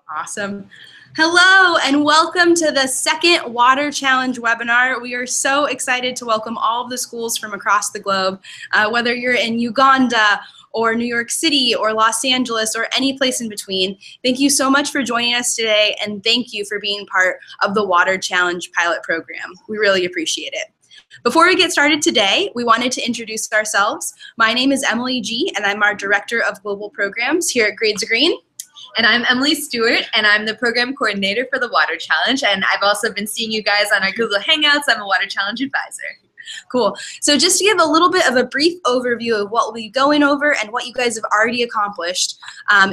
Awesome. Hello and welcome to the second Water Challenge webinar. We are so excited to welcome all of the schools from across the globe, whether you're in Uganda or New York City or Los Angeles or any place in between. Thank you so much for joining us today, and thank you for being part of the Water Challenge pilot program. We really appreciate it. Before we get started today, we wanted to introduce ourselves. My name is Emily G, and I'm our Director of Global Programs here at Grades Green. And I'm Emily Stewart, and I'm the program coordinator for the Water Challenge. And I've also been seeing you guys on our Google Hangouts. I'm a Water Challenge advisor. Cool. So just to give a little bit of a brief overview of what we'll be going over and what you guys have already accomplished,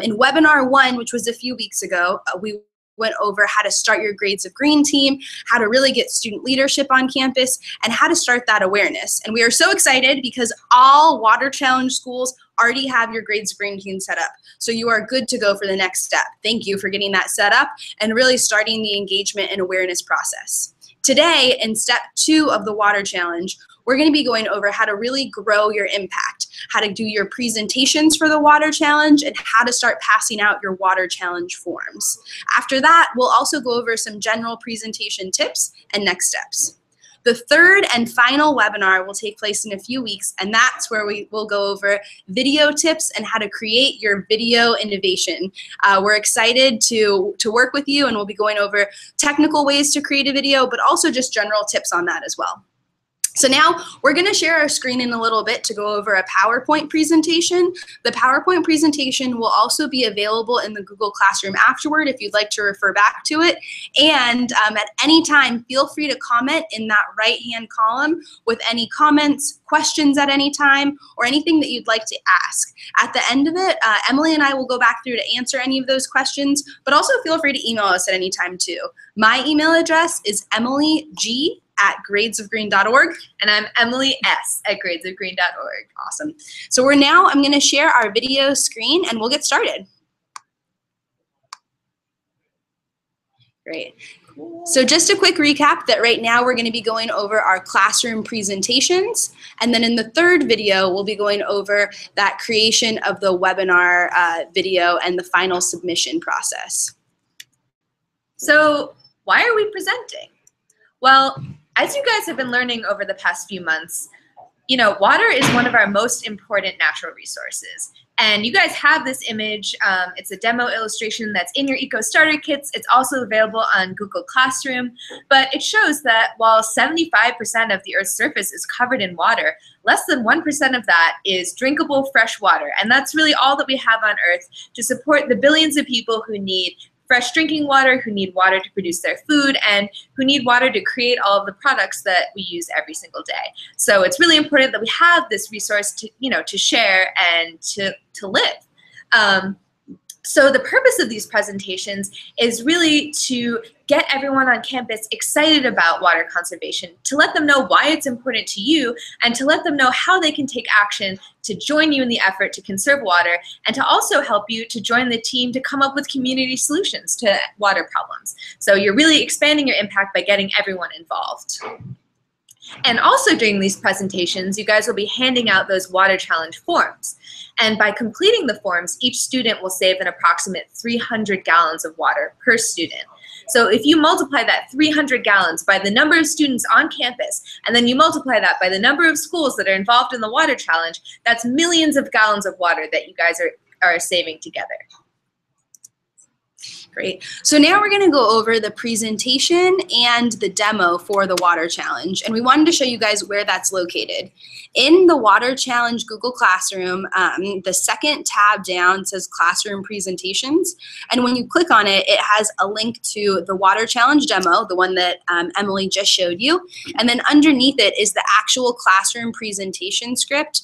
in webinar 1, which was a few weeks ago, we went over how to start your Grades of Green team, how to really get student leadership on campus, and how to start that awareness. And we are so excited because all Water Challenge schools already have your Grades of Green team set up. So you are good to go for the next step. Thank you for getting that set up and really starting the engagement and awareness process. Today, in step 2 of the Water Challenge, we're going to be going over how to really grow your impact, how to do your presentations for the Water Challenge, and how to start passing out your Water Challenge forms. After that, we'll also go over some general presentation tips and next steps. The third and final webinar will take place in a few weeks, and that's where we will go over video tips and how to create your video innovation. We're excited to work with you, and we'll be going over technical ways to create a video, but also just general tips on that as well. So now we're going to share our screen in a little bit to go over a PowerPoint presentation. The PowerPoint presentation will also be available in the Google Classroom afterward if you'd like to refer back to it. And at any time, feel free to comment in that right-hand column with any comments, questions at any time, or anything that you'd like to ask. At the end of it, Emily and I will go back through to answer any of those questions, but also feel free to email us at any time too. My email address is emilyg@gradesofgreen.org. And I'm Emily S. at gradesofgreen.org. Awesome. So I'm going to share our video screen and we'll get started. Great. So just a quick recap that right now we're going to be going over our classroom presentations, and then in the third video we'll be going over that creation of the webinar video and the final submission process. So why are we presenting? Well, as you guys have been learning over the past few months, water is one of our most important natural resources. And you guys have this image. It's a demo illustration that's in your Eco Starter Kits. It's also available on Google Classroom. But it shows that while 75% of the Earth's surface is covered in water, less than 1% of that is drinkable fresh water. And that's really all that we have on Earth to support the billions of people who need fresh drinking water, who need water to produce their food, and who need water to create all of the products that we use every single day. So it's really important that we have this resource to, to share and to live. So the purpose of these presentations is really to get everyone on campus excited about water conservation, to let them know why it's important to you, and to let them know how they can take action to join you in the effort to conserve water, and to also help you to join the team to come up with community solutions to water problems. So you're really expanding your impact by getting everyone involved. And also during these presentations, you guys will be handing out those Water Challenge forms. And by completing the forms, each student will save an approximate 300 gallons of water per student. So if you multiply that 300 gallons by the number of students on campus, and then you multiply that by the number of schools that are involved in the Water Challenge, that's millions of gallons of water that you guys are saving together. Great. So now we're going to go over the presentation and the demo for the Water Challenge. And we wanted to show you guys where that's located. In the Water Challenge Google Classroom, the second tab down says Classroom Presentations. And when you click on it, it has a link to the Water Challenge demo, the one that Emily just showed you. And then underneath it is the actual classroom presentation script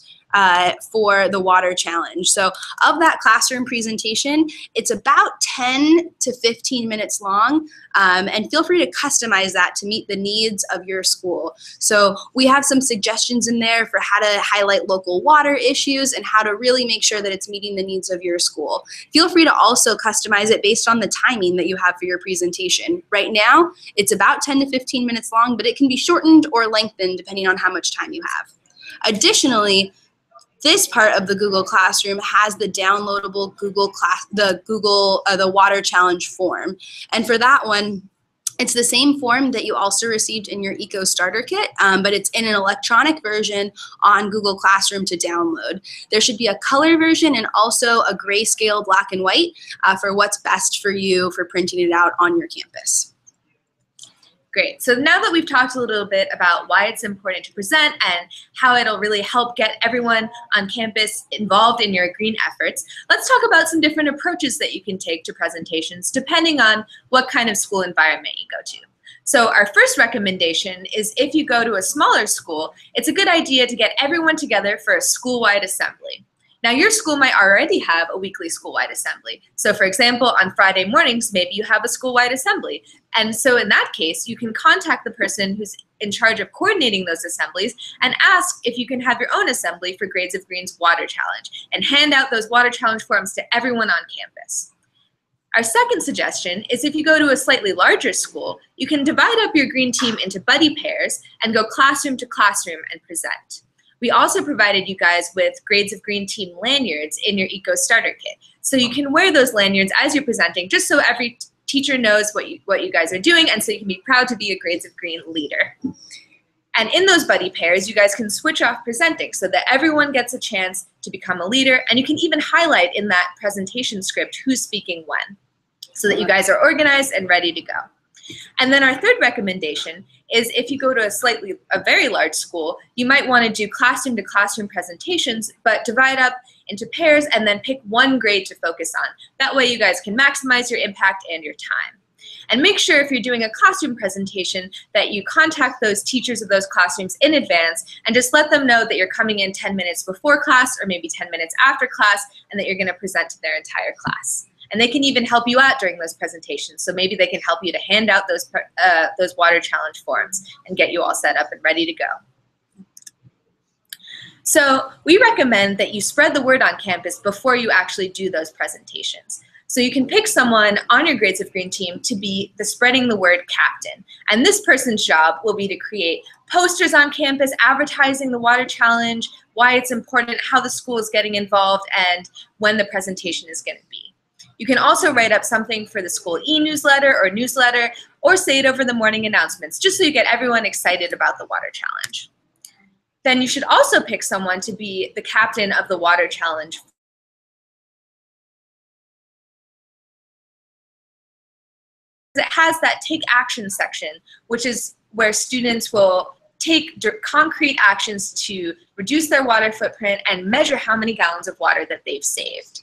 for the Water Challenge. So of that classroom presentation, it's about 10 to 15 minutes long, and feel free to customize that to meet the needs of your school. So we have some suggestions in there for how to highlight local water issues and how to really make sure that it's meeting the needs of your school. Feel free to also customize it based on the timing that you have for your presentation. Right now, it's about 10 to 15 minutes long, but it can be shortened or lengthened depending on how much time you have. Additionally, This part of the Google Classroom has the downloadable the Water Challenge form. And for that one, it's the same form that you also received in your Eco Starter Kit, but it's in an electronic version on Google Classroom to download. There should be a color version and also a grayscale black and white for what's best for you for printing it out on your campus. Great. So now that we've talked a little bit about why it's important to present and how it'll really help get everyone on campus involved in your green efforts, let's talk about some different approaches that you can take to presentations depending on what kind of school environment you go to. So our first recommendation is if you go to a smaller school, it's a good idea to get everyone together for a school-wide assembly. Now, your school might already have a weekly school-wide assembly. So for example, on Friday mornings, maybe you have a school-wide assembly. And so in that case, you can contact the person who's in charge of coordinating those assemblies and ask if you can have your own assembly for Grades of Green's Water Challenge and hand out those Water Challenge forms to everyone on campus. Our second suggestion is if you go to a slightly larger school, you can divide up your green team into buddy pairs and go classroom to classroom and present. We also provided you guys with Grades of Green team lanyards in your Eco Starter Kit. So you can wear those lanyards as you're presenting just so every teacher knows what you guys are doing and so you can be proud to be a Grades of Green leader. And in those buddy pairs, you guys can switch off presenting so that everyone gets a chance to become a leader, and you can even highlight in that presentation script who's speaking when so that you guys are organized and ready to go. And then our third recommendation is if you go to a very large school, you might want to do classroom to classroom presentations, but divide up into pairs and then pick one grade to focus on. That way you guys can maximize your impact and your time. And make sure if you're doing a classroom presentation that you contact those teachers of those classrooms in advance and just let them know that you're coming in 10 minutes before class or maybe 10 minutes after class and that you're going to present to their entire class. And they can even help you out during those presentations. So maybe they can help you to hand out those Water Challenge forms and get you all set up and ready to go. So we recommend that you spread the word on campus before you actually do those presentations. So you can pick someone on your Grades of Green team to be the spreading the word captain. And this person's job will be to create posters on campus advertising the Water Challenge, why it's important, how the school is getting involved, and when the presentation is going to be. You can also write up something for the school e-newsletter or newsletter, or say it over the morning announcements, just so you get everyone excited about the Water Challenge. Then you should also pick someone to be the captain of the Water Challenge. It has that take action section, which is where students will take concrete actions to reduce their water footprint and measure how many gallons of water that they've saved.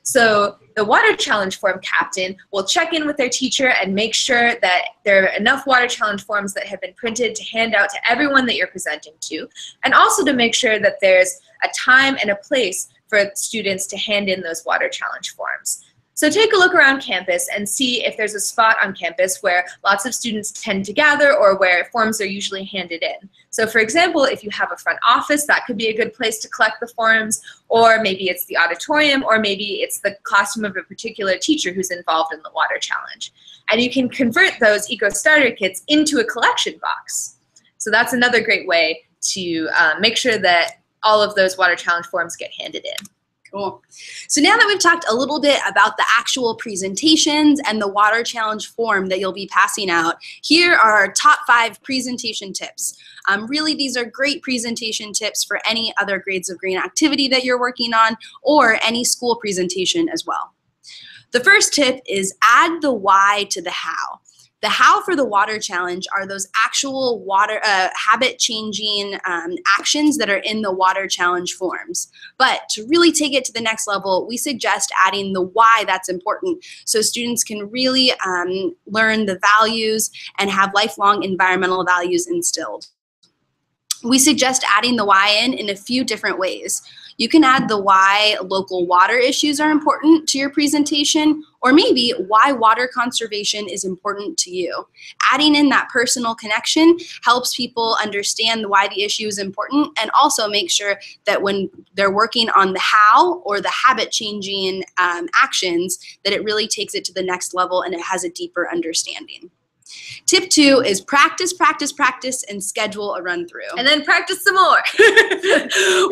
So the Water Challenge form captain will check in with their teacher and make sure that there are enough Water Challenge forms that have been printed to hand out to everyone that you're presenting to, and also to make sure that there's a time and a place for students to hand in those Water Challenge forms. So take a look around campus and see if there's a spot on campus where lots of students tend to gather or where forms are usually handed in. So for example, if you have a front office, that could be a good place to collect the forms, or maybe it's the auditorium, or maybe it's the classroom of a particular teacher who's involved in the Water Challenge. And you can convert those Eco Starter Kits into a collection box. So that's another great way to make sure that all of those Water Challenge forms get handed in. Cool. So now that we've talked a little bit about the actual presentations and the Water Challenge form that you'll be passing out, here are our top 5 presentation tips. Really, these are great presentation tips for any other Grades of Green activity that you're working on or any school presentation as well. The first tip is add the why to the how. The how for the Water Challenge are those actual habit-changing actions that are in the Water Challenge forms. But to really take it to the next level, we suggest adding the why that's important so students can really learn the values and have lifelong environmental values instilled. We suggest adding the why in a few different ways. You can add the why local water issues are important to your presentation, or maybe why water conservation is important to you. Adding in that personal connection helps people understand why the issue is important, and also make sure that when they're working on the how or the habit-changing actions, that it really takes it to the next level and it has a deeper understanding. Tip 2 is practice, practice, practice, and schedule a run-through. And then practice some more.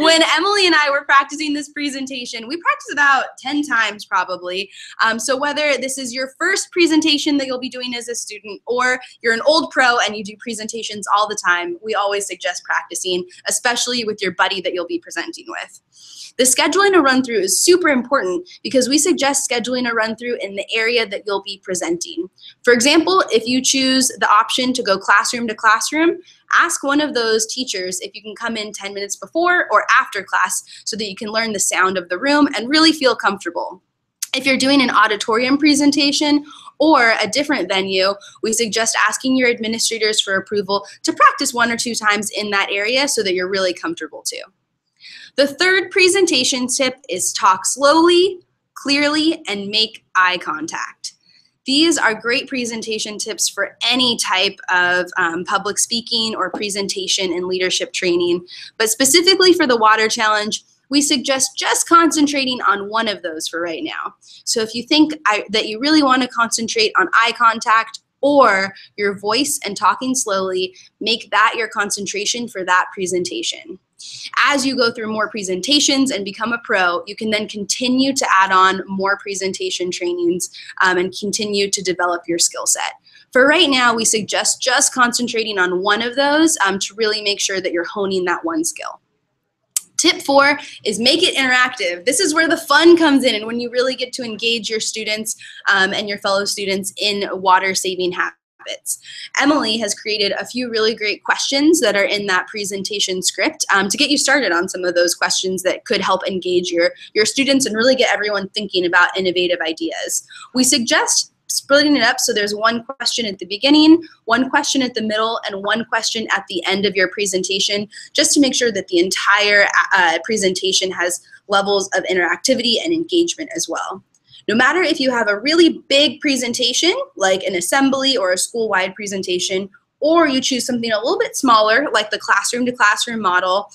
When Emily and I were practicing this presentation, we practiced about 10 times probably. So whether this is your first presentation that you'll be doing as a student, or you're an old pro and you do presentations all the time, we always suggest practicing, especially with your buddy that you'll be presenting with. The scheduling a run-through is super important because we suggest scheduling a run-through in the area that you'll be presenting. For example, if you choose the option to go classroom to classroom, ask one of those teachers if you can come in 10 minutes before or after class so that you can learn the sound of the room and really feel comfortable. If you're doing an auditorium presentation or a different venue, we suggest asking your administrators for approval to practice 1 or 2 times in that area so that you're really comfortable too. The third presentation tip is talk slowly, clearly, and make eye contact. These are great presentation tips for any type of public speaking or presentation and leadership training, but specifically for the water challenge, we suggest just concentrating on one of those for right now. So if you think that you really want to concentrate on eye contact or your voice and talking slowly, make that your concentration for that presentation. As you go through more presentations and become a pro, you can then continue to add on more presentation trainings and continue to develop your skill set. For right now, we suggest just concentrating on one of those to really make sure that you're honing that one skill. Tip 4 is make it interactive. This is where the fun comes in and when you really get to engage your students and your fellow students in water saving habits. Emily has created a few really great questions that are in that presentation script to get you started on some of those questions that could help engage your students and really get everyone thinking about innovative ideas. We suggest splitting it up so there's one question at the beginning, one question at the middle, and one question at the end of your presentation, just to make sure that the entire presentation has levels of interactivity and engagement as well. No matter if you have a really big presentation, like an assembly or a school-wide presentation, or you choose something a little bit smaller, like the classroom-to-classroom model,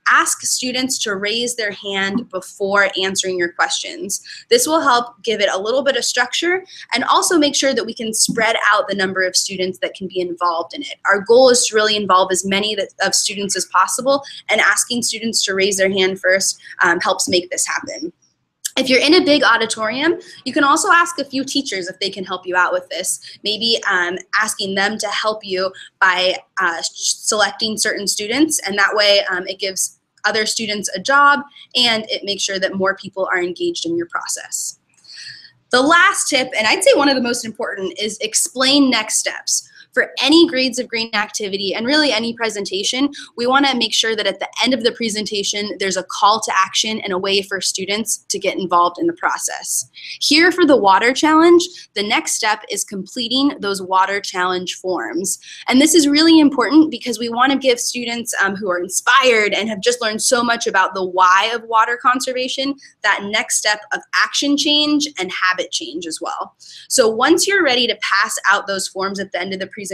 ask students to raise their hand before answering your questions. This will help give it a little bit of structure and also make sure that we can spread out the number of students that can be involved in it. Our goal is to really involve as many of students as possible, and asking students to raise their hand first helps make this happen. If you're in a big auditorium, you can also ask a few teachers if they can help you out with this. Maybe asking them to help you by selecting certain students, and that way it gives other students a job and it makes sure that more people are engaged in your process. The last tip, and I'd say one of the most important, is explain next steps. For any grades of green activity and really any presentation, we want to make sure that at the end of the presentation, there's a call to action and a way for students to get involved in the process. Here for the water challenge, the next step is completing those water challenge forms. And this is really important because we want to give students who are inspired and have just learned so much about the why of water conservation, that next step of action change and habit change as well. So once you're ready to pass out those forms at the end of the presentation,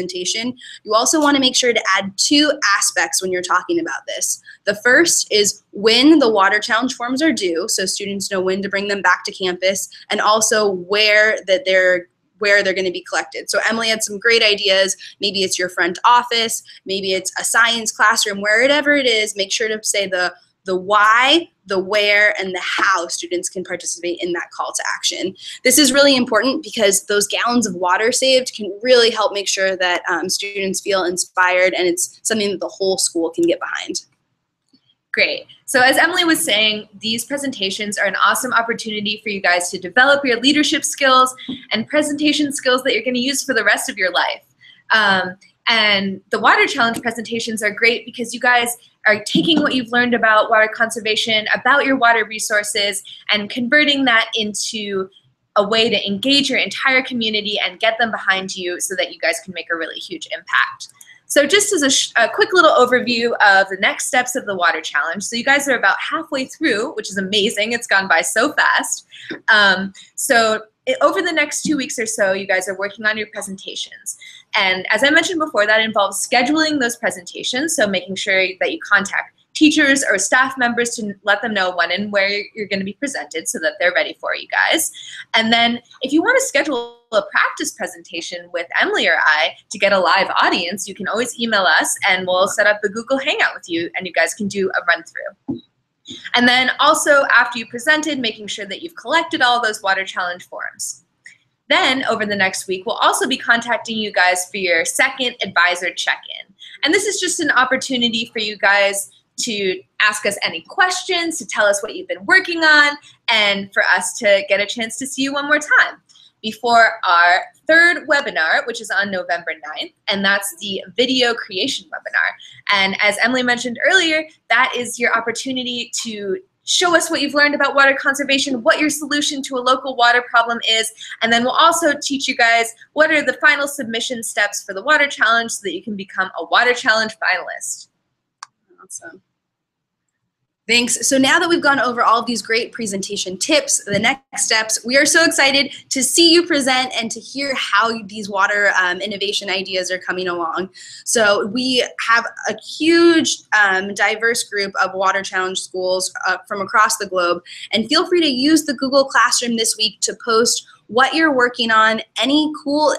you also want to make sure to add 2 aspects when you're talking about this. The first is when the water challenge forms are due, so students know when to bring them back to campus, and also where they're going to be collected. So Emily had some great ideas. Maybe it's your front office, maybe it's a science classroom, wherever it is, make sure to say the why, the where, and the how students can participate in that call to action. This is really important because those gallons of water saved can really help make sure that students feel inspired, and it's something that the whole school can get behind. Great. So as Emily was saying, these presentations are an awesome opportunity for you guys to develop your leadership skills and presentation skills that you're going to use for the rest of your life. And the water challenge presentations are great because you guys are taking what you've learned about water conservation, about your water resources, and converting that into a way to engage your entire community and get them behind you so that you guys can make a really huge impact. So just as a quick little overview of the next steps of the water challenge. So you guys are about halfway through, which is amazing. It's gone by so fast. Over the next 2 weeks or so, you guys are working on your presentations. And as I mentioned before, that involves scheduling those presentations, so making sure that you contact teachers or staff members to let them know when and where you're going to be presented so that they're ready for you guys. And then if you want to schedule a practice presentation with Emily or I to get a live audience, you can always email us and we'll set up a Google Hangout with you and you guys can do a run through. And then also after you presented, making sure that you've collected all those water challenge forms. Then over the next week, we'll also be contacting you guys for your second advisor check-in. And this is just an opportunity for you guys to ask us any questions, to tell us what you've been working on, and for us to get a chance to see you one more time before our third webinar, which is on November 9th, and that's the video creation webinar. And as Emily mentioned earlier, that is your opportunity to show us what you've learned about water conservation, what your solution to a local water problem is, and then we'll also teach you guys what are the final submission steps for the water challenge so that you can become a water challenge finalist. Awesome. Thanks. So now that we've gone over all of these great presentation tips, the next steps, we are so excited to see you present and to hear how these water innovation ideas are coming along. So we have a huge diverse group of water challenge schools from across the globe, and feel free to use the Google Classroom this week to post what you're working on, any cool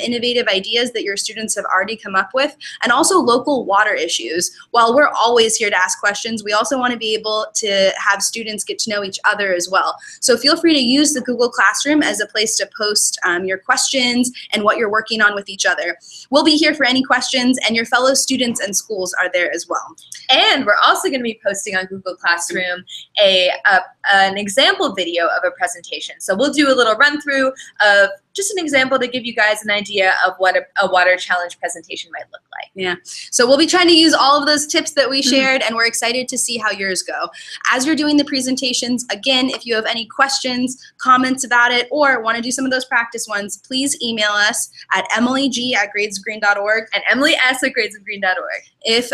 innovative ideas that your students have already come up with, and also local water issues. While we're always here to ask questions, we also want to be able to have students get to know each other as well. So feel free to use the Google Classroom as a place to post your questions and what you're working on with each other. We'll be here for any questions, and your fellow students and schools are there as well. And we're also going to be posting on Google Classroom an example video of a presentation. So we'll do a little run through of just an example to give you guys an idea of what a water challenge presentation might look like. Yeah, so we'll be trying to use all of those tips that we shared, and we're excited to see how yours go. As you're doing the presentations, again, if you have any questions, comments about it, or want to do some of those practice ones, please email us at emilyg@gradesofgreen.org and emilys@gradesofgreen.org. If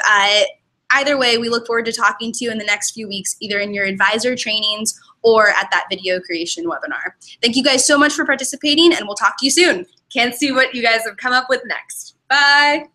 either way, we look forward to talking to you in the next few weeks, either in your advisor trainings or at that video creation webinar. Thank you guys so much for participating, and we'll talk to you soon. Can't see what you guys have come up with next. Bye.